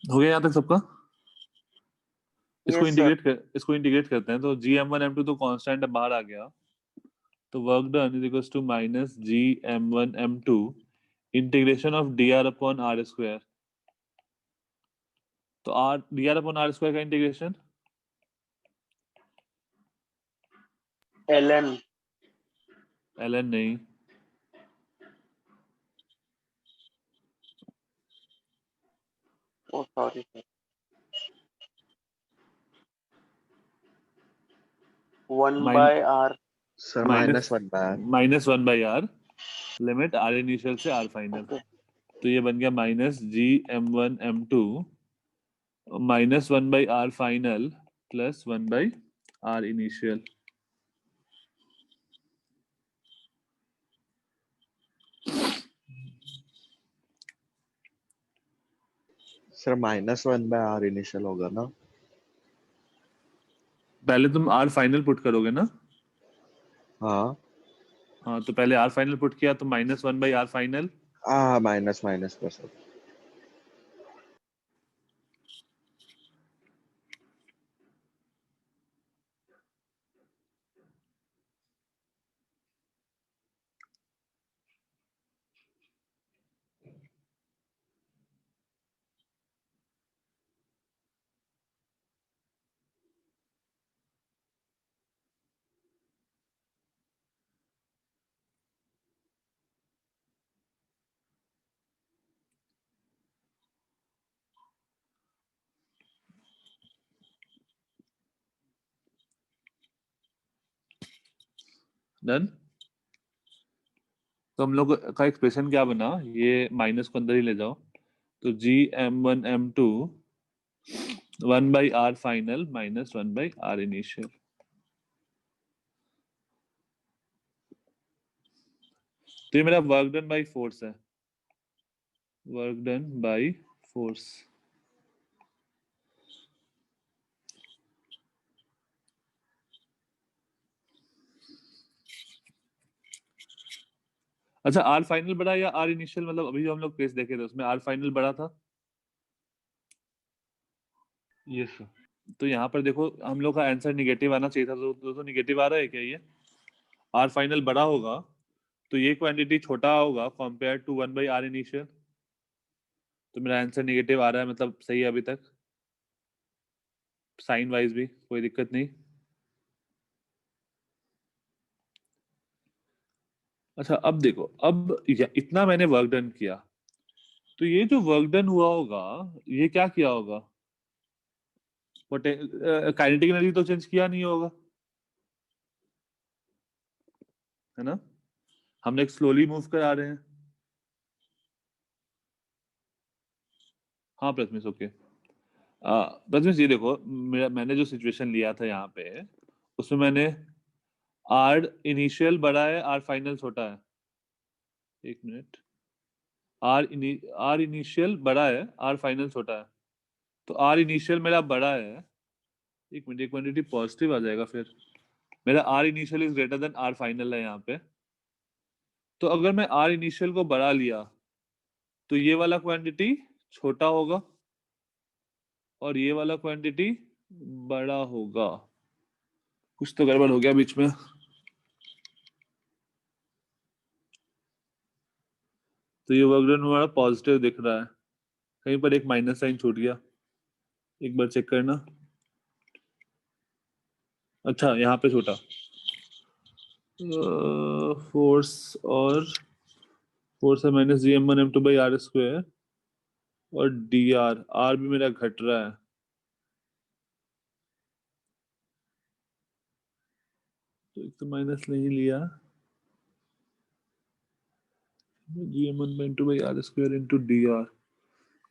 हो गया यहाँ तक सबका? Yes sir. इसको इंटीग्रेट करते हैं, तो gm1m2 तो कांस्टेंट है, बाहर आ गया, तो work done is equals to minus gm1m2 integration of dr upon r square. तो r dr upon r square का इंटीग्रेशन ln। ln नहीं, oh sorry sir, 1 mine by R. Sir minus -1/r। -1/r limit r initial से r final. Okay. तो ये बन गया minus gm1m2 -1/r final plus 1/r initial. Sir -1/r initial होगा ना? पहले तुम r फाइनल पुट करोगे ना? हाँ हाँ, तो पहले r फाइनल पुट किया तो -1/r फाइनल। हाँ, माइनस माइनस प्लस। डन। तो हम लोग का एक्सप्रेशन क्या बना, ये माइनस को अंदर ही ले जाओ, तो gm1m2 1/r final minus 1/r initial. तो ये मेरा वर्क डन बाय फोर्स है, वर्क डन बाय फोर्स। अच्छा, आर फाइनल बड़ा या आर इनिशियल, मतलब अभी जो हम लोग केस देखे थे उसमें आर फाइनल बड़ा था। Yes sir. तो यहाँ पर देखो हम लोग का आंसर निगेटिव आना चाहिए था, तो निगेटिव आ रहा है क्या? ये आर फाइनल बड़ा होगा तो ये क्वांटिटी छोटा होगा कंपेयर टू 1/r इनिशियल। तो मेरा आंसर निगेटिव आ रहा है, मतलब सही है अभी तक, साइन वाइज भी कोई दिक्कत नहीं। अच्छा अब देखो, अब इतना मैंने वर्क डन किया, तो ये जो वर्क डन हुआ होगा ये क्या किया होगा? काइनेटिक एनर्जी तो चेंज किया नहीं होगा, है ना? हम लोग स्लोली मूव करा रहे हैं। हाँ प्रथमेश, ओके। प्रथमेश ये देखो, मैंने जो सिचुएशन लिया था यहाँ पे, उसमें मैंने आर इनिशियल बड़ा है, आर फाइनल छोटा है। एक मिनट, आर इनिशियल बड़ा है, आर फाइनल छोटा है, तो आर इनिशियल मेरा बड़ा है। एक मिनट, एक क्वांटिटी पॉजिटिव आ जाएगा फिर। मेरा R initial is greater than R final है यहाँ पे, तो अगर मैं आर इनिशियल को बढ़ा लिया तो ये वाला क्वांटिटी छोटा होगा और ये वाला क्वांटिटी बड़ा होगा। कुछ तो गड़बड़ हो गया बीच में। तो ये वर्क डन हमारा पॉजिटिव दिख रहा है, कहीं पर एक माइनस साइन छूट गया, एक बार चेक करना। अच्छा यहाँ पे छूटा, फोर्स है माइनस GM1M2/r², और आर भी मेरा घट रहा है, तो एक तो माइनस नहीं लिया, GM1/2/r² इंटू dr,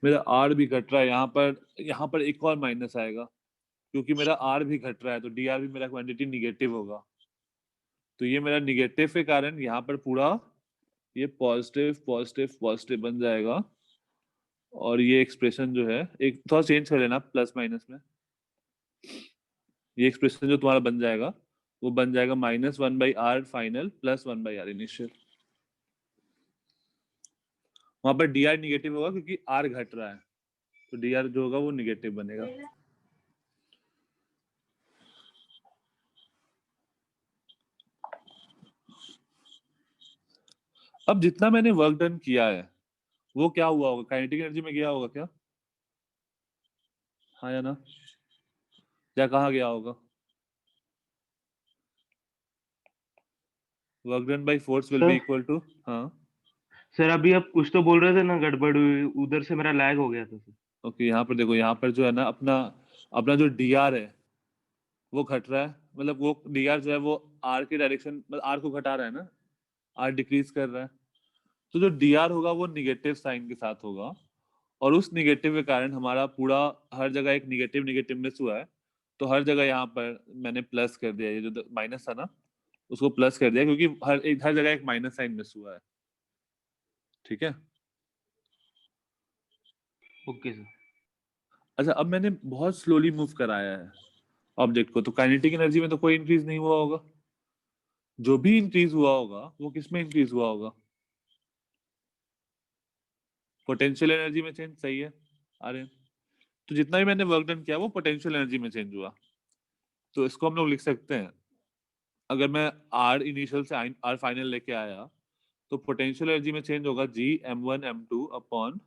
मेरा आर भी घट रहा है, यहाँ पर एक और माइनस आएगा, क्योंकि मेरा आर भी घट रहा है, तो dr भी मेरा क्वांटिटी निगेटिव होगा। तो ये मेरा निगेटिव के कारण यहाँ पर पूरा ये पॉजिटिव पॉजिटिव पॉजिटिव बन जाएगा, और ये एक्सप्रेशन जो है एक थोड़ा चेंज कर लेना प्लस माइनस में, ये एक्सप्रेशन जो तुम्हारा बन जाएगा वो बन जाएगा -1/r final plus 1/r initial. वहां पर dr निगेटिव होगा क्योंकि r घट रहा है, तो dr जो होगा वो निगेटिव बनेगा। अब जितना मैंने वर्क डन किया है वो क्या हुआ होगा, काइनेटिक एनर्जी में गया होगा क्या? हाँ या ना, या कहाँ गया होगा? Work done by force will be sir equal to, हाँ सर अभी आप कुछ तो बोल रहे थे ना, गड़बड़ हुई, उधर से मेरा लैग हो गया था सर। ओके, यहाँ पर देखो, यहाँ पर जो है ना अपना अपना जो dr है वो घट रहा है, मतलब वो dr जो है वो r की डायरेक्शन, मतलब r को घटा रहा है ना, r डिक्रीज कर रहा है, तो जो dr होगा वो निगेटिव साइन के साथ होगा, और उस निगेटिव के कारण हमारा पूरा हर जगह एक निगेटिव निगेटिवनेस हुआ है, तो हर जगह यहाँ पर मैंने प्लस कर दिया, ये जो माइनस था ना उसको प्लस कर दिया, क्योंकि हर जगह एक माइनस साइन मिस हुआ है। ठीक है, ओके सर। अच्छा अब मैंने बहुत स्लोली मूव कराया है ऑब्जेक्ट को, तो काइनेटिक एनर्जी में तो कोई इंक्रीज नहीं हुआ होगा, जो भी इंक्रीज हुआ होगा वो किस में इंक्रीज हुआ होगा? पोटेंशियल एनर्जी में चेंज, सही है आर्यन। तो जितना भी मैंने वर्क डन किया वो पोटेंशियल एनर्जी में चेंज हुआ, तो इसको हम लोग लिख सकते हैं, अगर मैं आर इनिशियल से आर फाइनल लेके आया तो पोटेंशियल एनर्जी में चेंज होगा GM1M2 upon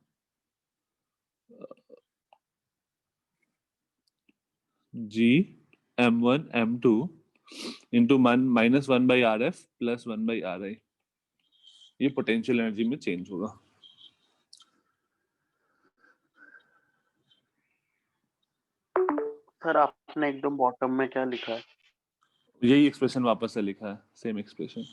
GM1M2 into -1/RF plus 1/RI, ये पोटेंशियल एनर्जी में चेंज होगा। सर आपने एकदम बॉटम में क्या लिखा है? यही एक्सप्रेशन वापस से लिखा है, सेम एक्सप्रेशन।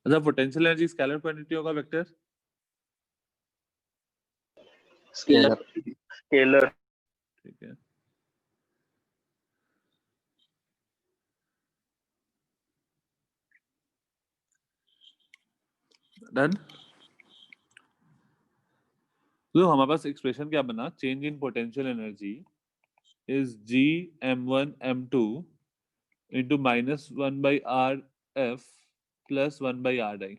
अच्छा, पोटेंशियल एनर्जी स्केलर क्वांटिटी होगा वेक्टर? स्केलर। स्केलर। ठीक है, डन। तो हमारे पास एक्सप्रेशन क्या बना, change in potential energy is GM1M2 into -1/RF plus 1/RI।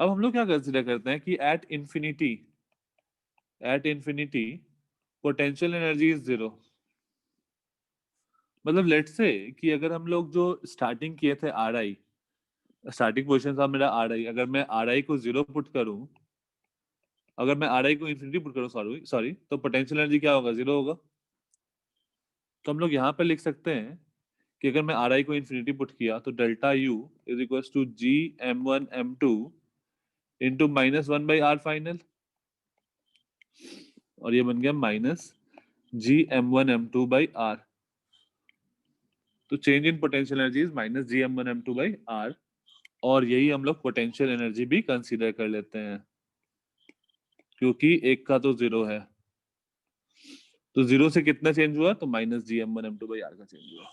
अब हम लोग क्या कंसिडर करते हैं कि at infinity potential energy is 0, मतलब लेट्स से कि अगर हम लोग जो स्टार्टिंग किए थे RI, स्टार्टिंग पोजीशन था मेरा RI, अगर मैं RI को 0 पुट करूं, अगर मैं RI को इंफिनिटी पुट करूं, सॉरी सॉरी, तो पोटेंशियल एनर्जी क्या होगा, 0 होगा। तो हम लोग यहाँ पे लिख सकते हैं कि अगर मैं RI को इंफिनिटी पुट किया तो delta U is equal to GM1M2 into -1/R final, और ये बन गया -GM1M2/R। तो change in potential energy is -GM1M2/R, और यही हम लोग पोटेंशियल एनर्जी भी कंसीडर कर लेते हैं, क्योंकि एक का तो 0 है, तो 0 से कितना चेंज हुआ, तो -GM1M2/R का चेंज हुआ।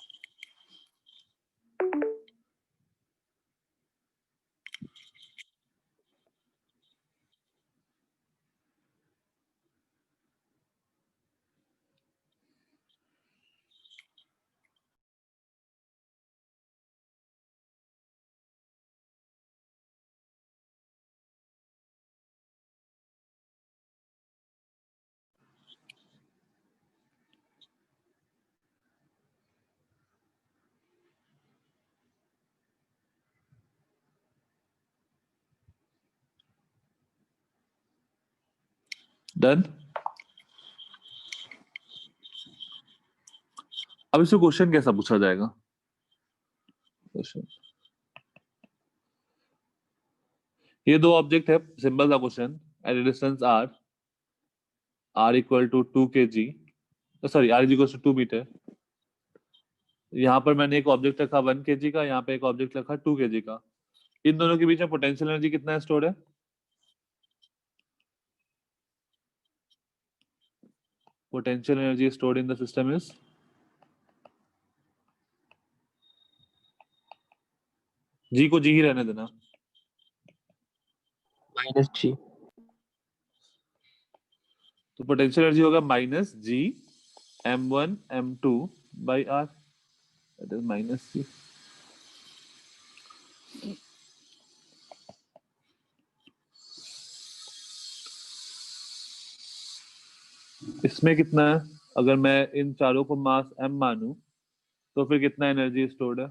डन। अब इसमें क्वेश्चन कैसा पूछा जाएगा? क्वेश्चन, ये दो ऑब्जेक्ट है, सिंपल सा question. At distance r equal to 2 kg, sorry r equal to 2 metre. यहाँ पर मैंने एक ऑब्जेक्ट रखा 1 kg का, यहाँ पे एक ऑब्जेक्ट रखा 2 kg का। इन दोनों के बीच में पोटेंशियल एनर्जी कितना स्टोर है? Potential energy stored in the system is G को जी ही रहने देना। Minus G. तो पोटेंशियल एनर्जी होगा minus G m1 m2 by r, that is minus G. इसमें कितना है? अगर मैं इन चारों को मास m मानूं तो फिर कितना एनर्जी स्टोर्ड है?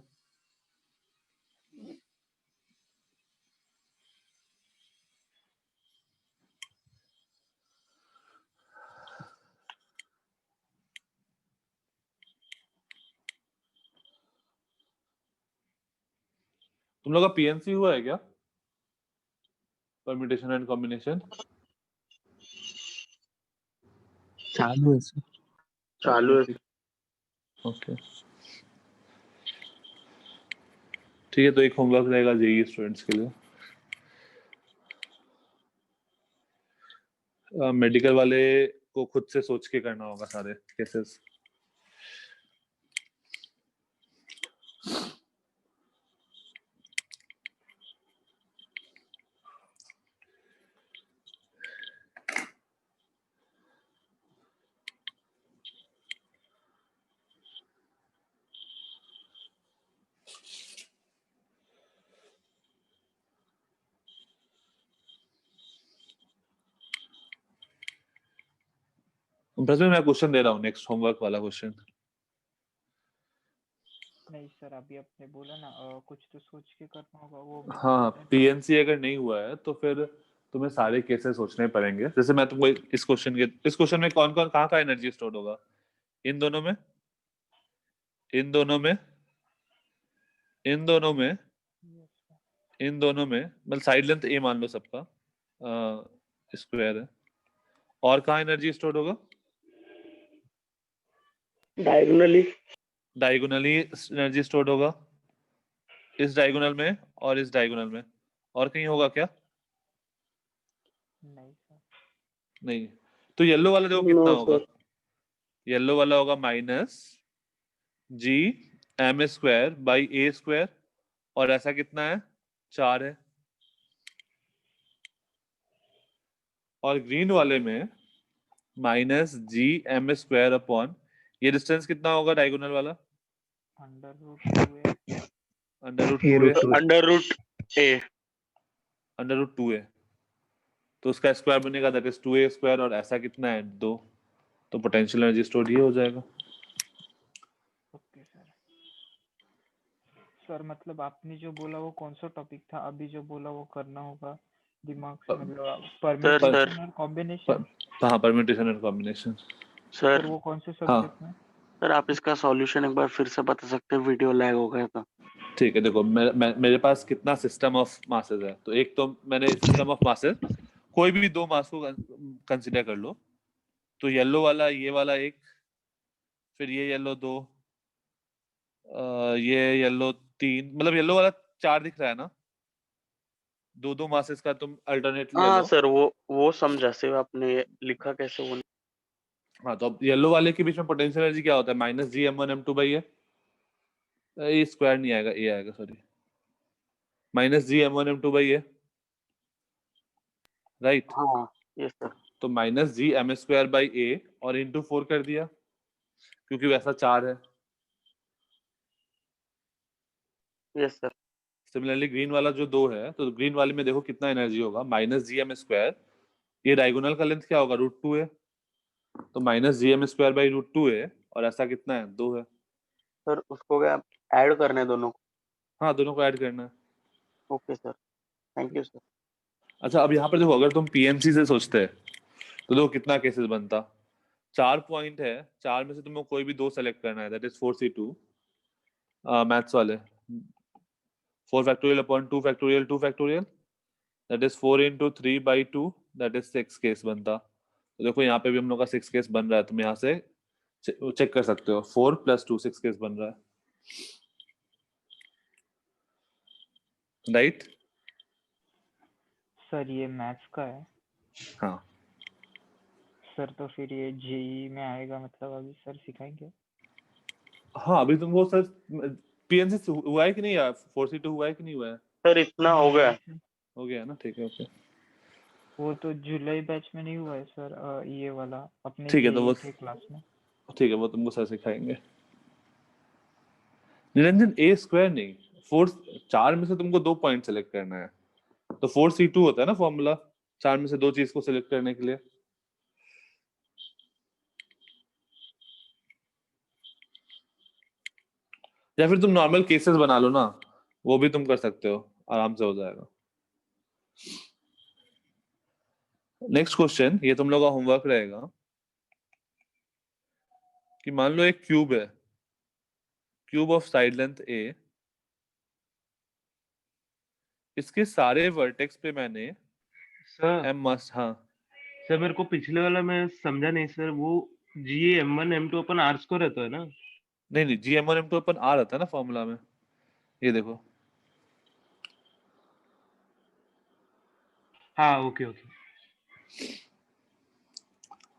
तुम लोग का पीएनसी हुआ है क्या? परम्यूटेशन एंड कॉम्बिनेशन चालू है सर। चालू है। ओके ठीक है, तो एक होमवर्क रहेगा जेईई स्टूडेंट्स के लिए। मेडिकल वाले को खुद से सोच के करना होगा सारे केसेस। बस मैं क्वेश्चन दे रहा हूँ, नेक्स्ट होमवर्क वाला क्वेश्चन। नहीं सर, अभी आपने बोला ना कुछ तो सोच के करना होगा वो मेरे को हाँ, पता है। पीएनसी अगर नहीं हुआ है तो फिर तुम्हें सारे केसेस सोचने पड़ेंगे। जैसे मैं तुमको इस क्वेश्चन में कौन कौन कहाँ का एनर्जी स्टोर होगा? इन दोनों में, इन दोनों में, इन दोनों में, Yes, sir. इन दोनों में, मतलब साइड लेंथ ए मान लो सबका स्क्वायर है। और कहाँ एनर्जी स्टोर होगा? डायगोनली। डायगोनली एनर्जी स्टोर होगा, इस डायगोनल में और इस डायगोनल में। और कहीं होगा क्या? नहीं सर। नहीं। तो येलो वाला देखो कितना नो होगा? सर। येलो वाला होगा minus G M square by A square, और ऐसा कितना है? 4 है। और ग्रीन वाले में minus G M square upon, ये डिस्टेंस कितना होगा डायगोनल वाला? √2 है। अंडर रूट ए 2 रूट है, two. Under root A. Under root 2 है, तो उसका स्क्वायर बनेगा दैट इज 2a स्क्वायर, और ऐसा कितना है? 2। तो पोटेंशियल एनर्जी स्टोर ये हो जाएगा। Okay sir. सर मतलब आपने जो बोला वो कौन सा टॉपिक था? अभी जो बोला वो करना होगा दिमाग से, मतलब परम्यूटेशन और कॉम्बिनेशन। हाँ, permutation and combination. Sir sir वो कौन से हाँ सब्जेक्ट में? सर आप इसका सॉल्यूशन एक बार फिर से बता सकते हैं, वीडियो लैग हो गया था। ठीक है, देखो मेरे पास कितना सिस्टम ऑफ मासेस है। तो एक तो मैंने सिस्टम ऑफ मासेस, कोई भी दो मास को कंसीडर कर लो। तो येलो वाला, ये वाला एक, फिर ये येलो 2, ये येलो 3, मतलब येलो वाला 4 दिख रहा है ना? दो दो मासेस का तुम अल्टरनेटली ले हाँ लो। सर, वो समझा से आपने लिखा कैसे वो। हाँ, तो अब येलो वाले के बीच में पोटेंशियल एनर्जी क्या होता है? Minus G m1 m2 by A square नहीं आएगा, ए आएगा, sorry, minus G m1 m2 by a, right. हाँ यस सर। तो minus G M square by a और इंटू 4 कर दिया, क्योंकि वैसा 4 है। Yes sir. सिमिलरली ग्रीन वाला जो 2 है, तो ग्रीन वाले में देखो कितना एनर्जी होगा? माइनस जी एम स्क्वायर, ये डायगोनल का लेंथ क्या होगा? √2 है, तो minus G M square by √2 है, और ऐसा कितना है? 2 है। सर उसको क्या ऐड करने हैं दोनों को? हाँ, दोनों को ऐड करना है। Okay sir, thank you sir. अच्छा, अब यहाँ पर देखो, अगर तुम पीएमसी से सोचते हैं तो देखो कितना केसेस बनता, 4 पॉइंट है, 4 में से तुमको कोई भी 2 सेलेक्ट करना है, दैट इज 4c2 मैथ्स वाले, 4 factorial upon 2 factorial 2 factorial, that is 4 into 3 by 2, that is 6 case बनता। तो देखो यहाँ पे भी हम लोग का 6 केस बन रहा है, तुम यहाँ से चेक कर सकते हो, 4 + 2 6 केस बन रहा है, राइट? सर ये मैथ्स का है हाँ सर, तो फिर ये जेई में आएगा मतलब अभी सर सिखाएंगे? हाँ, अभी तुमको सर पीएनसी हुआ है कि नहीं यार, 4c2 हुआ है कि नहीं हुआ है? सर इतना हो गया। हो गया ना, ठीक है, ओके वो तो जुलाई बैच में नहीं हुआ है सर, ये वाला अपने ठीक है, तो जेई वो के क्लास में। ठीक है, वो तुमको सर सिखाएंगे। निरंजन ए स्क्वायर नहीं, 4 में से तुमको 2 पॉइंट सेलेक्ट करना है, तो 4c2 होता है ना फॉर्मूला, 4 में से 2 चीज को सिलेक्ट करने के लिए। या फिर तुम नॉर्मल केसेस बना लो ना, वो भी तुम कर सकते हो, आराम से हो जाएगा। नेक्स्ट क्वेश्चन, ये तुम लोग का होमवर्क रहेगा कि मान लो एक क्यूब है, क्यूब ऑफ साइड लेंथ ए, इसके सारे वर्टेक्स पे मैंने सर एम मस्ट, हाँ सर मेरे को पिछले वाला मैं समझा नहीं सर, वो जी M1 M2 upon are square रहता है ना? नहीं नहीं, GM1 M2 अपन आ रहा था ना फॉर्मूला में, ये देखो हाँ ओके ओके।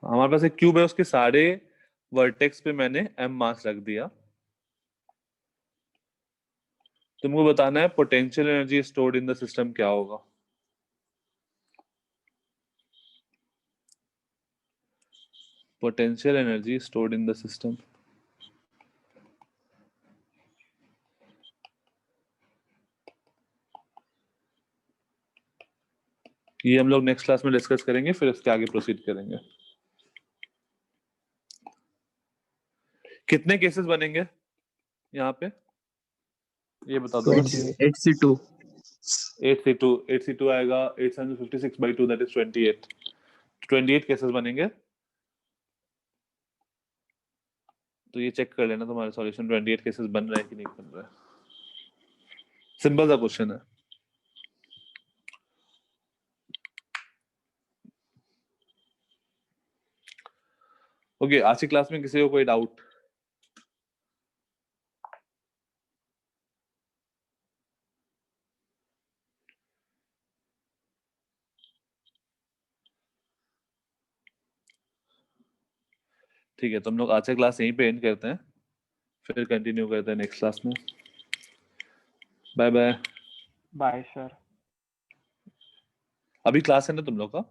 हमारे पास एक क्यूब है, उसके सारे वर्टेक्स पे मैंने एम मास रख दिया। तुमको बताना है potential energy stored in the system क्या होगा। Potential energy stored in the system, ये हम लोग नेक्स्ट क्लास में डिस्कस करेंगे, फिर इसके आगे प्रोसीड करेंगे। कितने केसेस बनेंगे यहाँ पे, ये बता दो। 8C2 8c2 आएगा, 856/2 दैट इज 28 केसेस बनेंगे। तो ये चेक कर लेना तुम्हारे सॉल्यूशन 28 केसेस बन रहे हैं कि नहीं बन रहे हैं। सिंपल सा क्वेश्चन है। ओके, आज की क्लास में किसी को कोई डाउट? ठीक है, तो हम लोग आज की क्लास यहीं पे एंड करते हैं, फिर कंटिन्यू करते हैं नेक्स्ट क्लास में। Bye bye. Bye sir. अभी क्लास है ना तुम लोग का?